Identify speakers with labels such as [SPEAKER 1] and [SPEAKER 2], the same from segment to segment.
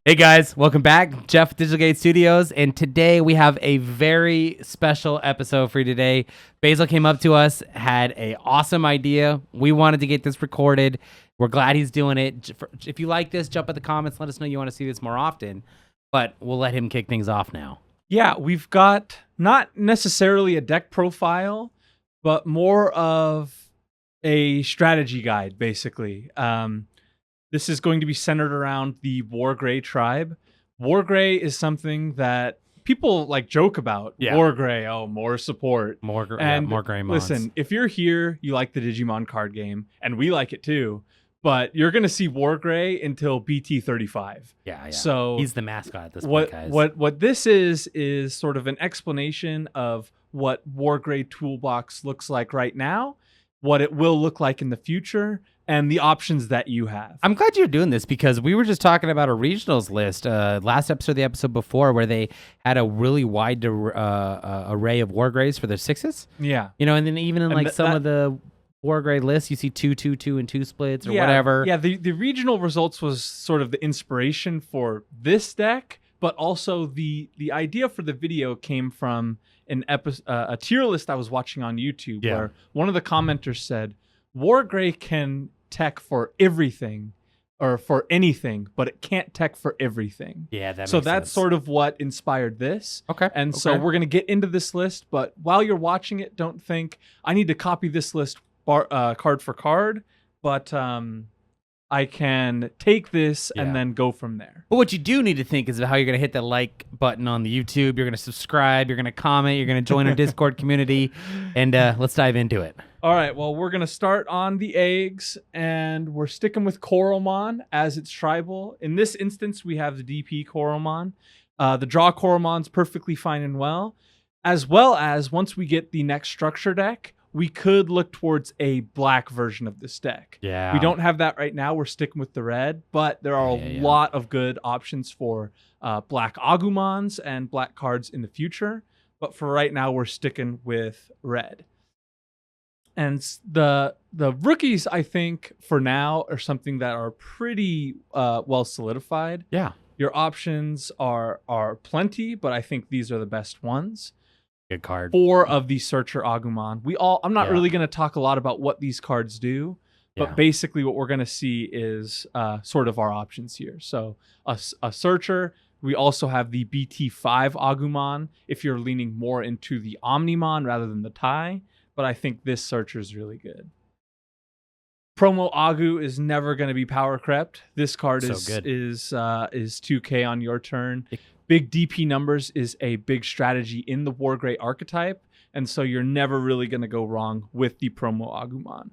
[SPEAKER 1] Hey guys, welcome back. Jeff with Digital Gate Studios, and today we have a very special episode for you today. Basil came up to us, had an awesome idea. We wanted to get this recorded. We're glad he's doing it. If you like this, jump in the comments. Let us know you want to see this more often, but we'll let him kick things off now.
[SPEAKER 2] Yeah, we've got not necessarily a deck profile, but more of a strategy guide, basically. This is going to be centered around the Wargrey tribe. Wargrey is something that people like joke about.
[SPEAKER 1] Yeah.
[SPEAKER 2] Wargrey, oh, more support.
[SPEAKER 1] More
[SPEAKER 2] And
[SPEAKER 1] Greymons.
[SPEAKER 2] listen, if you're here, you like the Digimon card game, and we like it too, but you're going to see Wargrey until BT35.
[SPEAKER 1] Yeah.
[SPEAKER 2] So
[SPEAKER 1] he's the mascot at this point, guys.
[SPEAKER 2] What this is sort of an explanation of what Wargrey Toolbox looks like right now, what it will look like in the future, and the options that you have.
[SPEAKER 1] I'm glad you're doing this because we were just talking about a regionals list last episode, the episode before, where they had a really wide array of Wargreys for their sixes.
[SPEAKER 2] Yeah.
[SPEAKER 1] You know, and then even in like some of the Wargrey lists, you see 2, 2, 2, and 2 splits or whatever.
[SPEAKER 2] Yeah, the regional results was sort of the inspiration for this deck, but also the idea for the video came from a tier list I was watching on YouTube where one of the commenters said, Wargrey can tech for everything or for anything, but it can't tech for everything.
[SPEAKER 1] Yeah, that's
[SPEAKER 2] sort of what inspired this.
[SPEAKER 1] Okay.
[SPEAKER 2] And so we're going to get into this list, but while you're watching it, don't think I need to copy this list card for card, but I can take this and then go from there.
[SPEAKER 1] But what you do need to think is how you're going to hit the like button on the YouTube. You're going to subscribe. You're going to comment. You're going to join our Discord community. And let's dive into it.
[SPEAKER 2] All right, well, we're going to start on the eggs, and we're sticking with Koromon as its tribal. In this instance, we have the DP Koromon. The draw Koromon's perfectly fine and well as once we get the next structure deck, we could look towards a black version of this deck.
[SPEAKER 1] Yeah.
[SPEAKER 2] We don't have that right now. We're sticking with the red, but there are a lot of good options for black Agumons and black cards in the future. But for right now, we're sticking with red. And the rookies, I think, for now, are something that are pretty well solidified.
[SPEAKER 1] Yeah.
[SPEAKER 2] Your options are plenty, but I think these are the best ones.
[SPEAKER 1] Good card.
[SPEAKER 2] 4 of the Searcher Agumon. I'm not really going to talk a lot about what these cards do, but basically what we're going to see is sort of our options here. So a Searcher. We also have the BT5 Agumon if you're leaning more into the Omnimon rather than the Tai. But I think this Searcher is really good. Promo Agu is never going to be power crept. This card is 2K on your turn. Big DP numbers is a big strategy in the Wargrey archetype, and so you're never really going to go wrong with the Promo Agumon.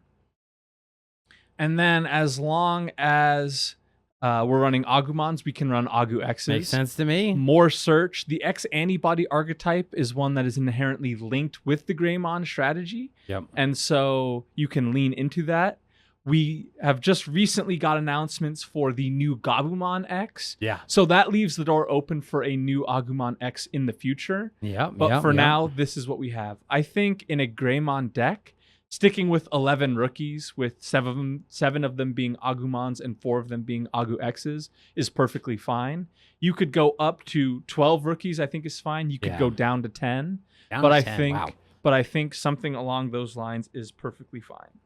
[SPEAKER 2] And then as long as we're running Agumons, we can run Agu X's.
[SPEAKER 1] Makes sense to me.
[SPEAKER 2] More search. The X antibody archetype is one that is inherently linked with the Greymon strategy.
[SPEAKER 1] Yep.
[SPEAKER 2] And so you can lean into that. We have just recently got announcements for the new Gabumon X.
[SPEAKER 1] Yeah.
[SPEAKER 2] So that leaves the door open for a new Agumon X in the future. But for now, this is what we have. I think in a Greymon deck, sticking with 11 rookies, with seven of them being Agumons and 4 of them being Agu X's, is perfectly fine. You could go up to 12 rookies, I think is fine. You could go down to 10. But I think something along those lines is perfectly fine.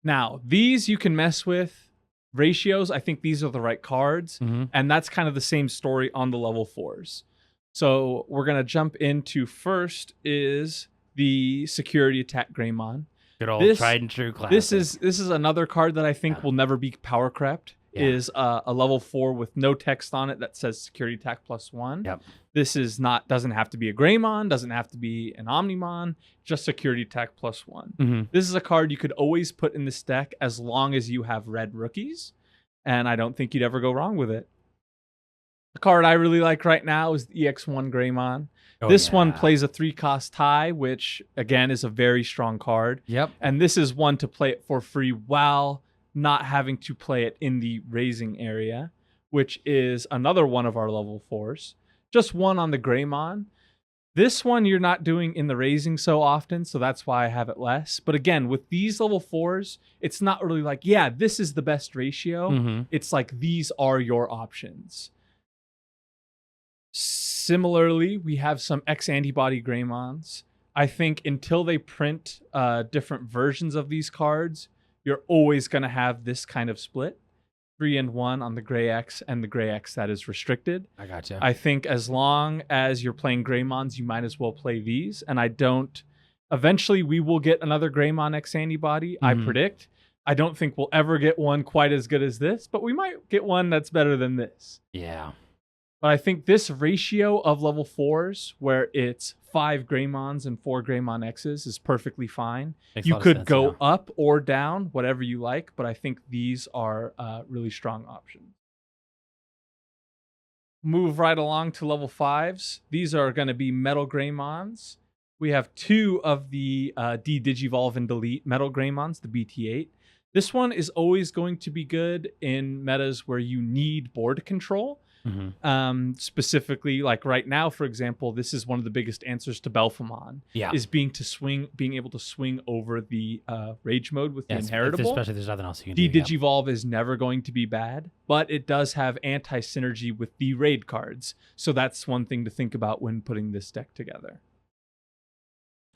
[SPEAKER 2] Now, these you can mess with. Ratios, I think these are the right cards. And that's kind of the same story on the level 4s. So we're going to jump into first is the Security Attack Greymon.
[SPEAKER 1] Good old tried and true classic.
[SPEAKER 2] This is another card that I think will never be power crept. Is a level 4 with no text on it that says Security Attack +1.
[SPEAKER 1] Yep.
[SPEAKER 2] This doesn't have to be a Greymon, doesn't have to be an Omnimon, just Security Attack +1. This is a card you could always put in this deck as long as you have red rookies, and I don't think you'd ever go wrong with it. The card I really like right now is the EX1 Greymon. This one plays a 3-cost Tai, which again is a very strong card.
[SPEAKER 1] Yep.
[SPEAKER 2] And this is one to play it for free while not having to play it in the raising area, which is another one of our level 4s. Just one on the Greymon. This one you're not doing in the raising so often, so that's why I have it less. But again, with these level 4s, it's not really like, yeah, this is the best ratio.
[SPEAKER 1] Mm-hmm.
[SPEAKER 2] It's like, these are your options. Similarly, we have some X-Antibody Greymons. I think until they print different versions of these cards, you're always going to have this kind of split. 3 and 1 on the Gray X and the Gray X that is restricted.
[SPEAKER 1] I gotcha.
[SPEAKER 2] I think as long as you're playing Greymons, you might as well play these. And I don't... Eventually, we will get another Greymon X Antibody, I predict. I don't think we'll ever get one quite as good as this, but we might get one that's better than this.
[SPEAKER 1] Yeah.
[SPEAKER 2] But I think this ratio of level 4s, where it's 5 Greymons and 4 Greymon X's, is perfectly fine. You could go up or down, whatever you like, but I think these are really strong options. Move right along to level 5s. These are going to be Metal Greymons. We have 2 of the D-Digivolve and Delete Metal Greymons, the BT8. This one is always going to be good in metas where you need board control. Specifically, like right now, for example, this is one of the biggest answers to Belphemon. Is being able to swing over the rage mode with the inheritable.
[SPEAKER 1] Especially if there's nothing else you can do.
[SPEAKER 2] Digivolve is never going to be bad, but it does have anti-synergy with the raid cards. So that's one thing to think about when putting this deck together.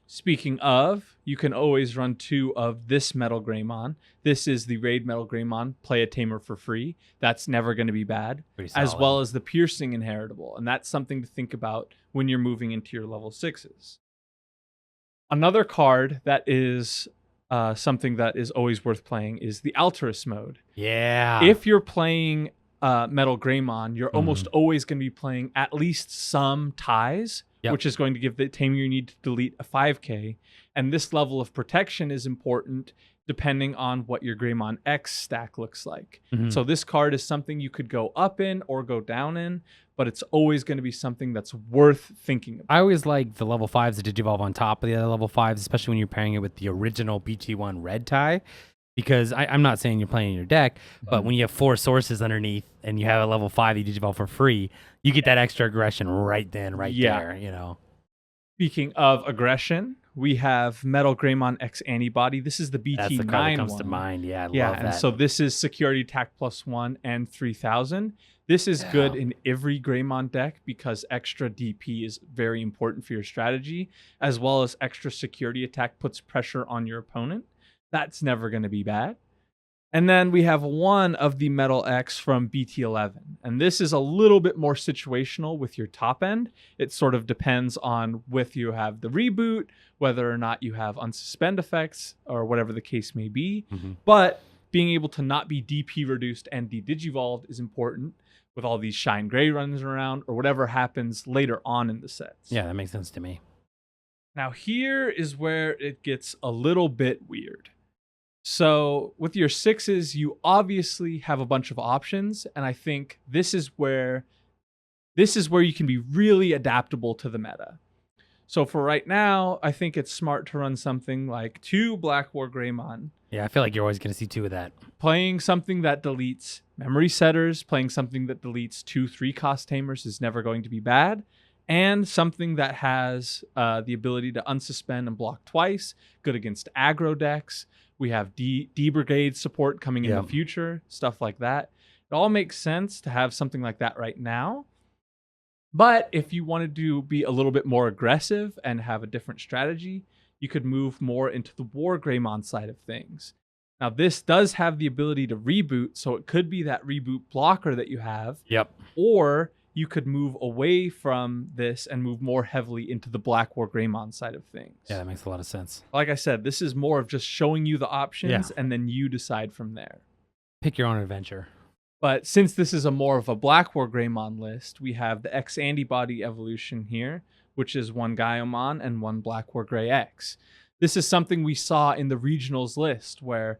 [SPEAKER 2] Speaking of, you can always run 2 of this Metal Greymon. This is the Raid Metal Greymon, play a Tamer for free. That's never going to be bad. As well as the Piercing Inheritable. And that's something to think about when you're moving into your level 6s. Another card that is something that is always worth playing is the Alterous mode.
[SPEAKER 1] Yeah.
[SPEAKER 2] If you're playing Metal Greymon, you're almost always going to be playing at least some ties. Which is going to give the tamer you need to delete a 5k. And this level of protection is important depending on what your Greymon X stack looks like. So this card is something you could go up in or go down in, but it's always going to be something that's worth thinking about.
[SPEAKER 1] I always like the level 5s that Digivolve on top of the other level 5s, especially when you're pairing it with the original BT1 red tie. Because I'm not saying you're playing your deck, but when you have 4 sources underneath and you have a level 5 you Digivolve for free, you get that extra aggression right then, there, you know.
[SPEAKER 2] Speaking of aggression, we have Metal Greymon X Antibody. This is the BT9
[SPEAKER 1] That's the card that comes to mind. Yeah, I love that.
[SPEAKER 2] And so this is Security Attack +1 and 3000. This is good in every Greymon deck because extra DP is very important for your strategy, as well as extra Security Attack puts pressure on your opponent. That's never going to be bad. And then we have 1 of the Metal X from BT11. And this is a little bit more situational with your top end. It sort of depends on if you have the reboot, whether or not you have unsuspend effects, or whatever the case may be. But being able to not be DP reduced and de-digivolved is important with all these Shine Gray runs around or whatever happens later on in the sets.
[SPEAKER 1] Yeah, that makes sense to me.
[SPEAKER 2] Now here is where it gets a little bit weird. So with your 6s, you obviously have a bunch of options, and I think this is where you can be really adaptable to the meta. So for right now, I think it's smart to run something like 2 Black Wargreymon.
[SPEAKER 1] Yeah, I feel like you're always going to see 2 of that.
[SPEAKER 2] Playing something that deletes memory setters, playing something that deletes 2 3-cost tamers is never going to be bad. And something that has the ability to unsuspend and block twice, good against aggro decks. We have D-Brigade support coming in the future, stuff like that. It all makes sense to have something like that right now. But if you wanted to be a little bit more aggressive and have a different strategy, you could move more into the Wargreymon side of things. Now, this does have the ability to reboot, so it could be that reboot blocker that you have. Or you could move away from this and move more heavily into the Black Wargreymon side of things.
[SPEAKER 1] Yeah, that makes a lot of sense.
[SPEAKER 2] Like I said, this is more of just showing you the options and then you decide from there.
[SPEAKER 1] Pick your own adventure.
[SPEAKER 2] But since this is a more of a Black Wargreymon list, we have the X Antibody evolution here, which is 1 Gaiomon and 1 Black Wargrey X. This is something we saw in the regionals list where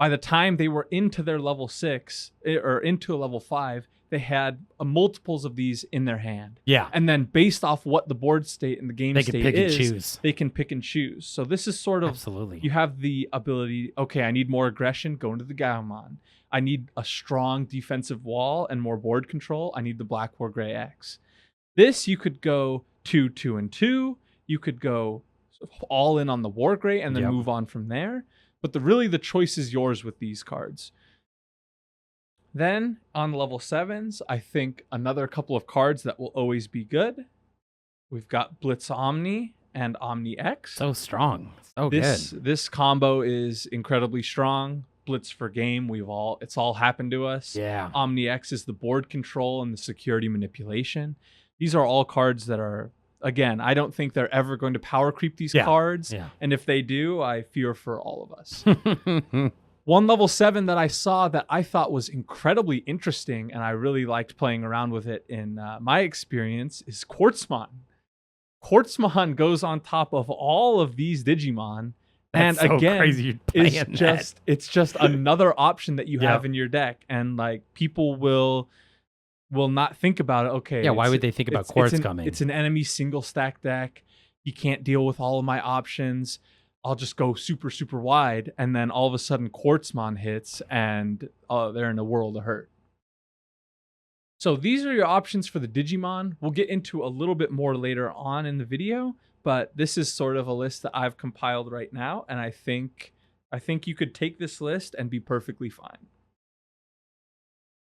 [SPEAKER 2] by the time they were into their level 6 or into a level 5, they had multiples of these in their hand. And then based off what the board state and the game state is, they can pick and choose. So this is sort of, you have the ability, okay, I need more aggression, go into the Gaiomon. I need a strong defensive wall and more board control. I need the Black Wargrey X. This, you could go 2, 2, and 2. You could go all in on the Wargrey and then
[SPEAKER 1] Yep.
[SPEAKER 2] move on from there. But the choice is yours with these cards. Then on level 7s, I think another couple of cards that will always be good. We've got Blitz Omni and Omni X.
[SPEAKER 1] So strong. So
[SPEAKER 2] This combo is incredibly strong. Blitz for game. It's all happened to us.
[SPEAKER 1] Yeah.
[SPEAKER 2] Omni X is the board control and the security manipulation. These are all cards that are, again, I don't think they're ever going to power creep these cards.
[SPEAKER 1] Yeah.
[SPEAKER 2] And if they do, I fear for all of us. One level 7 that I saw that I thought was incredibly interesting and I really liked playing around with it in my experience is Quartzmon. Quartzmon goes on top of all of these Digimon.
[SPEAKER 1] That's
[SPEAKER 2] and
[SPEAKER 1] so
[SPEAKER 2] again,
[SPEAKER 1] crazy
[SPEAKER 2] it's just another option that you have in your deck. And like people will not think about it. Okay.
[SPEAKER 1] Yeah, why would they think about Quartz coming?
[SPEAKER 2] It's an enemy single stack deck. You can't deal with all of my options. I'll just go super, super wide. And then all of a sudden Quartzmon hits and they're in a world of hurt. So these are your options for the Digimon. We'll get into a little bit more later on in the video, but this is sort of a list that I've compiled right now. And I think you could take this list and be perfectly fine.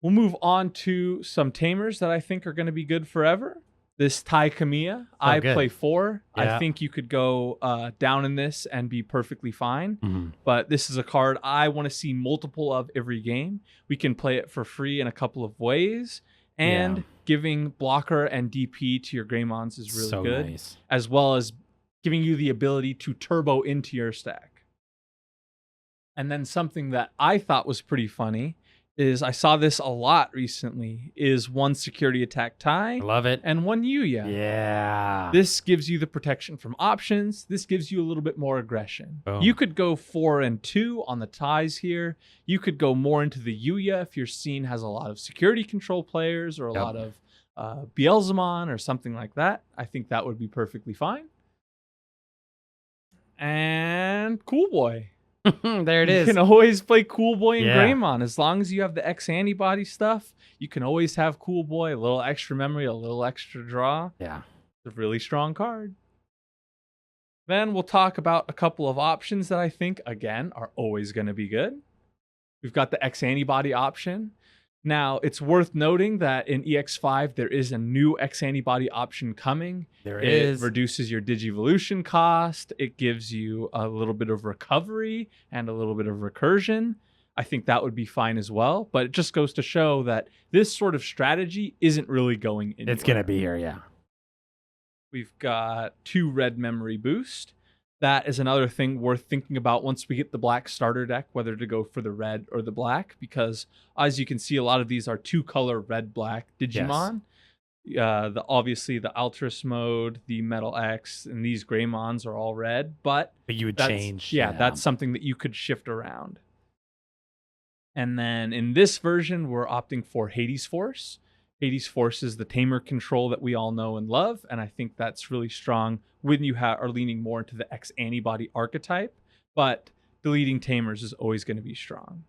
[SPEAKER 2] We'll move on to some tamers that I think are going to be good forever. This Tai Kamiya, I play 4. Yeah. I think you could go down in this and be perfectly fine. Mm-hmm. But this is a card I want to see multiple of every game. We can play it for free in a couple of ways. And giving blocker and DP to your Greymons is really good. Nice. As well as giving you the ability to turbo into your stack. And then something that I thought was pretty funny is I saw this a lot recently, is 1 security attack Tai.
[SPEAKER 1] Love it.
[SPEAKER 2] And 1 Yuya.
[SPEAKER 1] Yeah.
[SPEAKER 2] This gives you the protection from options. This gives you a little bit more aggression. Boom. You could go 4 and 2 on the Tais here. You could go more into the Yuya if your scene has a lot of security control players or a lot of Beelzemon or something like that. I think that would be perfectly fine. And Cool Boy.
[SPEAKER 1] There it is.
[SPEAKER 2] You can always play Cool Boy and Greymon. As long as you have the X antibody stuff, you can always have Cool Boy, a little extra memory, a little extra draw.
[SPEAKER 1] Yeah.
[SPEAKER 2] It's a really strong card. Then we'll talk about a couple of options that I think, again, are always going to be good. We've got the X antibody option. Now, it's worth noting that in EX5, there is a new X antibody option coming. It reduces your Digivolution cost. It gives you a little bit of recovery and a little bit of recursion. I think that would be fine as well. But it just goes to show that this sort of strategy isn't really going anywhere.
[SPEAKER 1] It's going to be here, yeah.
[SPEAKER 2] We've got 2 red memory boost. That is another thing worth thinking about once we get the black starter deck, whether to go for the red or the black, because as you can see, a lot of these are 2-color red-black Digimon. Yes. Obviously the Ultras mode, the Metal X, and these Greymons are all red, but
[SPEAKER 1] you would change.
[SPEAKER 2] Yeah, that's something that you could shift around. And then in this version, we're opting for Hades Force. Hades Force is the tamer control that we all know and love, and I think that's really strong when you are leaning more into the X antibody archetype, but deleting tamers is always going to be strong.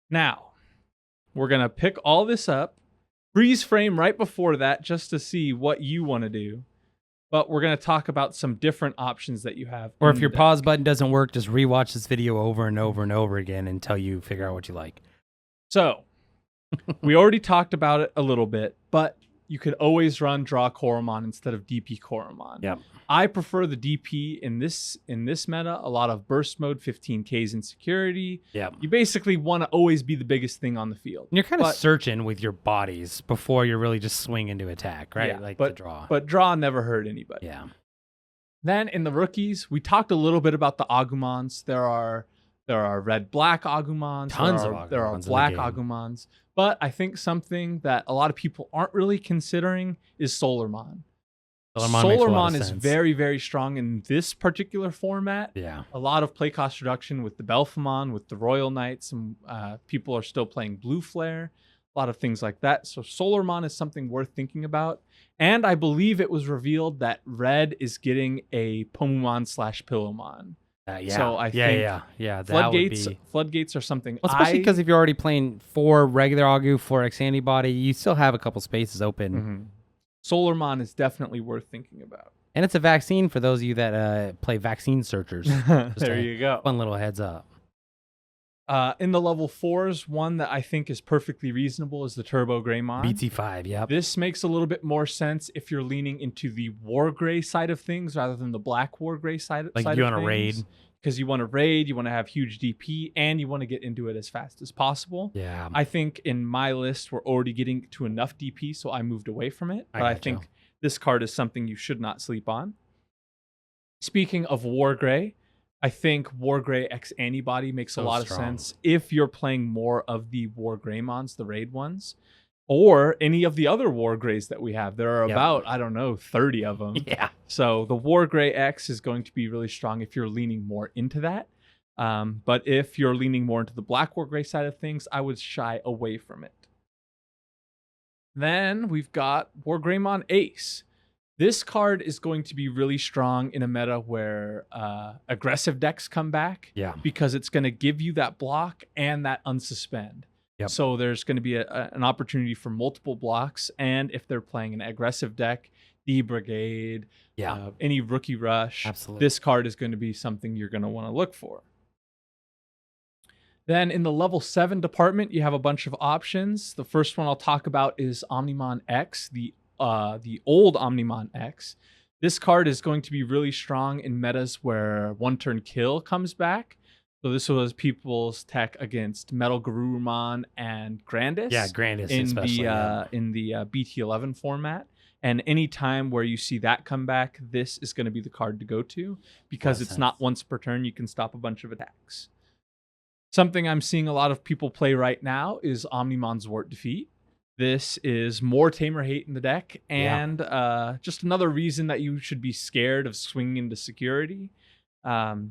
[SPEAKER 2] Now, we're going to pick all this up, freeze frame right before that just to see what you want to do, but we're going to talk about some different options that you have.
[SPEAKER 1] Or if your pause button doesn't work, just rewatch this video over and over and over again until you figure out what you like.
[SPEAKER 2] So, we already talked about it a little bit, but you could always run Draw Koromon instead of DP Koromon.
[SPEAKER 1] Yep.
[SPEAKER 2] I prefer the DP in this meta. A lot of burst mode, 15Ks in security.
[SPEAKER 1] Yep.
[SPEAKER 2] You basically want to always be the biggest thing on the field.
[SPEAKER 1] And you're kind of searching with your bodies before you're really just swinging to attack, right?
[SPEAKER 2] Yeah,
[SPEAKER 1] the draw.
[SPEAKER 2] But draw never hurt anybody.
[SPEAKER 1] Yeah.
[SPEAKER 2] Then in the rookies, we talked a little bit about the Agumons. There are red-black Agumons.
[SPEAKER 1] Tons of Agumons.
[SPEAKER 2] There are black Agumons. But I think something that a lot of people aren't really considering is Solarmon. Solarmon is very, very strong in this particular format.
[SPEAKER 1] Yeah.
[SPEAKER 2] A lot of play cost reduction with the Belphemon, with the Royal Knights, and people are still playing Blue Flare. A lot of things like that. So Solarmon is something worth thinking about. And I believe it was revealed that Red is getting a Pomumon/Pillowmon.
[SPEAKER 1] Yeah.
[SPEAKER 2] So I think floodgates are something.
[SPEAKER 1] Well, especially because if you're already playing 4 regular Agu, 4 X antibody, you still have a couple spaces open.
[SPEAKER 2] Mm-hmm. Solarmon is definitely worth thinking about.
[SPEAKER 1] And it's a vaccine for those of you that play vaccine searchers.
[SPEAKER 2] There you go.
[SPEAKER 1] Fun little heads up.
[SPEAKER 2] In the level 4s, one that I think is perfectly reasonable is the Turbo Greymon.
[SPEAKER 1] BT5, yep.
[SPEAKER 2] This makes a little bit more sense if you're leaning into the Wargrey side of things rather than the Black Wargrey side
[SPEAKER 1] like
[SPEAKER 2] side
[SPEAKER 1] you
[SPEAKER 2] of
[SPEAKER 1] want to
[SPEAKER 2] things.
[SPEAKER 1] raid.
[SPEAKER 2] Because you want to raid, you want to have huge DP, and you want to get into it as fast as possible.
[SPEAKER 1] Yeah.
[SPEAKER 2] I think in my list, we're already getting to enough DP, so I moved away from it. But I think this card is something you should not sleep on. Speaking of Wargrey, I think Wargrey X Antibody makes a lot of sense if you're playing more of the Wargreymons, the raid ones, or any of the other Wargreys that we have. There are about, I don't know, 30 of them.
[SPEAKER 1] Yeah.
[SPEAKER 2] So the Wargrey X is going to be really strong if you're leaning more into that. But if you're leaning more into the Black Wargrey side of things, I would shy away from it. Then we've got Wargreymon Ace. This card is going to be really strong in a meta where aggressive decks come back.
[SPEAKER 1] Yeah.
[SPEAKER 2] Because it's going to give you that block and that unsuspend.
[SPEAKER 1] Yep.
[SPEAKER 2] So there's going to be an opportunity for multiple blocks. And if they're playing an aggressive deck, the Brigade, any Rookie Rush,
[SPEAKER 1] absolutely,
[SPEAKER 2] this card is going to be something you're going to want to look for. Then in the level 7 department, you have a bunch of options. The first one I'll talk about is Omnimon X, the old Omnimon X. This card is going to be really strong in metas where one-turn kill comes back. So this was people's tech against Metal Garurumon and Grandis.
[SPEAKER 1] Yeah, Grandis
[SPEAKER 2] in the BT11 format. And any time where you see that come back, this is going to be the card to go to because it's not once per turn. You can stop a bunch of attacks. Something I'm seeing a lot of people play right now is Omnimon's Wart Defeat. This is more Tamer hate in the deck, and just another reason that you should be scared of swinging into security.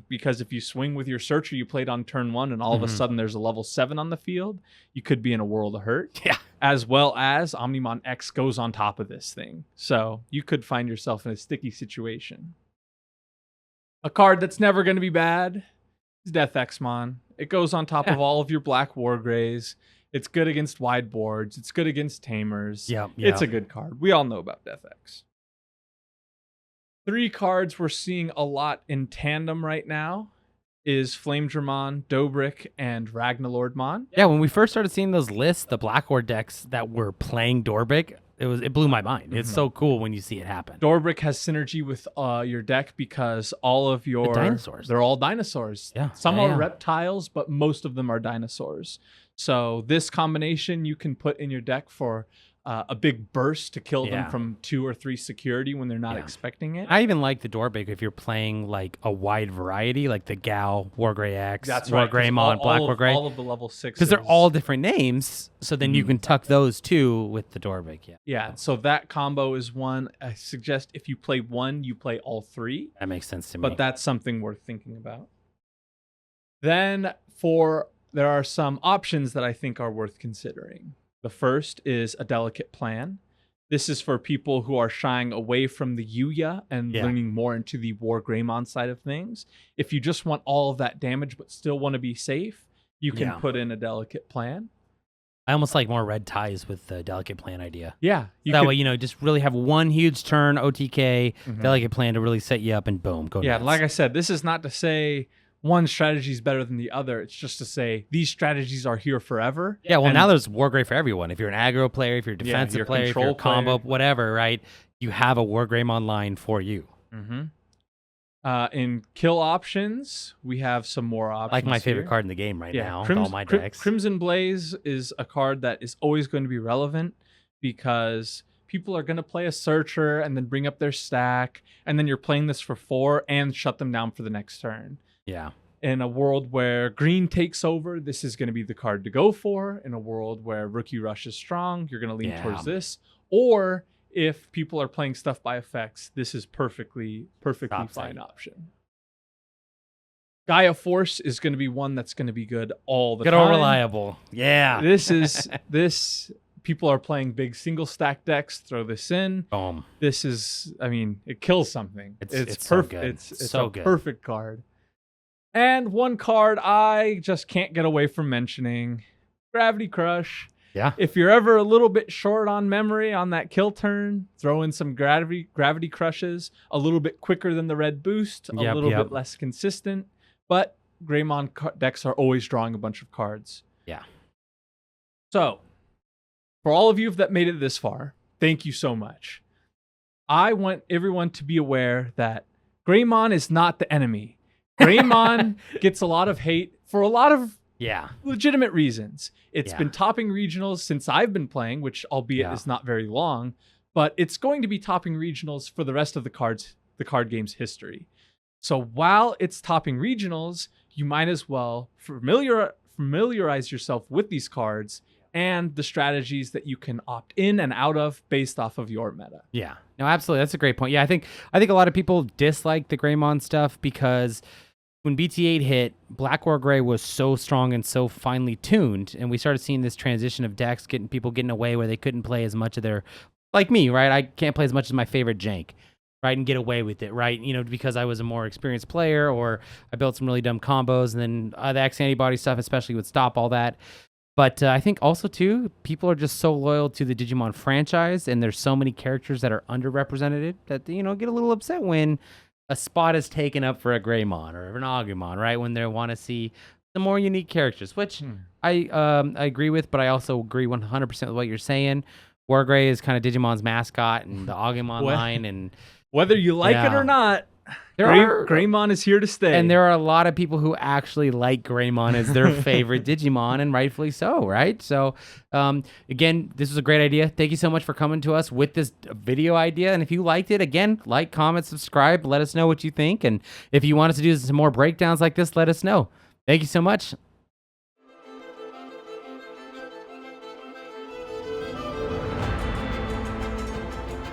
[SPEAKER 2] Because if you swing with your Searcher you played on turn 1 and all of a sudden there's a level 7 on the field, you could be in a world of hurt.
[SPEAKER 1] Yeah.
[SPEAKER 2] As well as Omnimon X goes on top of this thing. So you could find yourself in a sticky situation. A card that's never going to be bad is Death Exmon. It goes on top of all of your Black Wargreys. It's good against wide boards. It's good against Tamers.
[SPEAKER 1] Yeah.
[SPEAKER 2] It's a good card. We all know about Death X. 3 cards we're seeing a lot in tandem right now is Flamedramon, Dobrik, and Ragnalordmon.
[SPEAKER 1] Yeah, when we first started seeing those lists, the Blackward decks that were playing Dobrik, it blew my mind. It's so cool when you see it happen.
[SPEAKER 2] Dobrik has synergy with your deck because all of your
[SPEAKER 1] dinosaurs.
[SPEAKER 2] They're all dinosaurs.
[SPEAKER 1] Yeah.
[SPEAKER 2] Some are reptiles, but most of them are dinosaurs. So this combination you can put in your deck for a big burst to kill them from 2 or 3 security when they're not expecting it.
[SPEAKER 1] I even like the Dobrik if you're playing like a wide variety, like the Gal, Wargrey X, Wargreymon, Black Wargrey.
[SPEAKER 2] All of the level 6s.
[SPEAKER 1] Because they're all different names, so then you can tuck those too with the Dobrik.
[SPEAKER 2] Yeah, so that combo is one. I suggest if you play one, you play all 3.
[SPEAKER 1] That makes sense to me.
[SPEAKER 2] But that's something worth thinking about. Then there are some options that I think are worth considering. The first is a Delicate Plan. This is for people who are shying away from the Yuya and leaning more into the Wargreymon side of things. If you just want all of that damage but still want to be safe, you can put in a Delicate Plan.
[SPEAKER 1] I almost like more red ties with the Delicate Plan idea.
[SPEAKER 2] Yeah.
[SPEAKER 1] That way, just really have one huge turn, OTK, Delicate Plan to really set you up and boom, go nuts.
[SPEAKER 2] Like I said, this is not to say one strategy is better than the other. It's just to say these strategies are here forever.
[SPEAKER 1] Yeah, well, now there's Wargrey for everyone. If you're an aggro player, if you're a defensive player, if you're a combo, whatever, right? You have a Wargreymon line for you.
[SPEAKER 2] In kill options, we have some more options.
[SPEAKER 1] Like my favorite card in the game right now, all my decks.
[SPEAKER 2] Crimson Blaze is a card that is always going to be relevant because people are going to play a Searcher and then bring up their stack, and then you're playing this for 4 and shut them down for the next turn.
[SPEAKER 1] Yeah.
[SPEAKER 2] In a world where green takes over, this is going to be the card to go for. In a world where Rookie Rush is strong, you're going to lean towards this. Or if people are playing stuff by effects, this is perfectly fine option. Gaia Force is going to be one that's going to be good all the time.
[SPEAKER 1] Good old reliable. Yeah.
[SPEAKER 2] This people are playing big single stack decks, throw this in.
[SPEAKER 1] Boom.
[SPEAKER 2] This is, it kills something.
[SPEAKER 1] It's
[SPEAKER 2] perfect.
[SPEAKER 1] So good.
[SPEAKER 2] It's
[SPEAKER 1] so
[SPEAKER 2] a
[SPEAKER 1] good.
[SPEAKER 2] perfect card. And one card I just can't get away from mentioning, Gravity Crush.
[SPEAKER 1] Yeah.
[SPEAKER 2] If you're ever a little bit short on memory on that kill turn, throw in some gravity crushes, a little bit quicker than the red boost, a little bit less consistent, but Greymon decks are always drawing a bunch of cards.
[SPEAKER 1] Yeah.
[SPEAKER 2] So, for all of you that made it this far, thank you so much. I want everyone to be aware that Greymon is not the enemy. Greymon gets a lot of hate for a lot of legitimate reasons. It's been topping regionals since I've been playing, which albeit is not very long, but it's going to be topping regionals for the rest of the card game's history. So while it's topping regionals, you might as well familiarize yourself with these cards and the strategies that you can opt in and out of based off of your meta.
[SPEAKER 1] Yeah, no, absolutely. That's a great point. Yeah, I think a lot of people dislike the Greymon stuff because when BT8 hit, Black War Grey was so strong and so finely tuned, and we started seeing this transition of decks people getting away where they couldn't play as much of their, like me, right? I can't play as much as my favorite jank, right, and get away with it, right? You know, because I was a more experienced player, or I built some really dumb combos, and then the X antibody stuff especially would stop all that. But I think also, too, people are just so loyal to the Digimon franchise, and there's so many characters that are underrepresented that, you know, get a little upset when a spot is taken up for a Greymon or an Agumon, right? When they want to see the more unique characters, which I agree with, but I also agree 100% with what you're saying. Wargrey is kind of Digimon's mascot and the Agumon line, and
[SPEAKER 2] whether you like it or not, Greymon is here to stay.
[SPEAKER 1] And there are a lot of people who actually like Greymon as their favorite Digimon, and rightfully so, right? So, again, this was a great idea. Thank you so much for coming to us with this video idea. And if you liked it, again, like, comment, subscribe. Let us know what you think. And if you want us to do some more breakdowns like this, let us know. Thank you so much.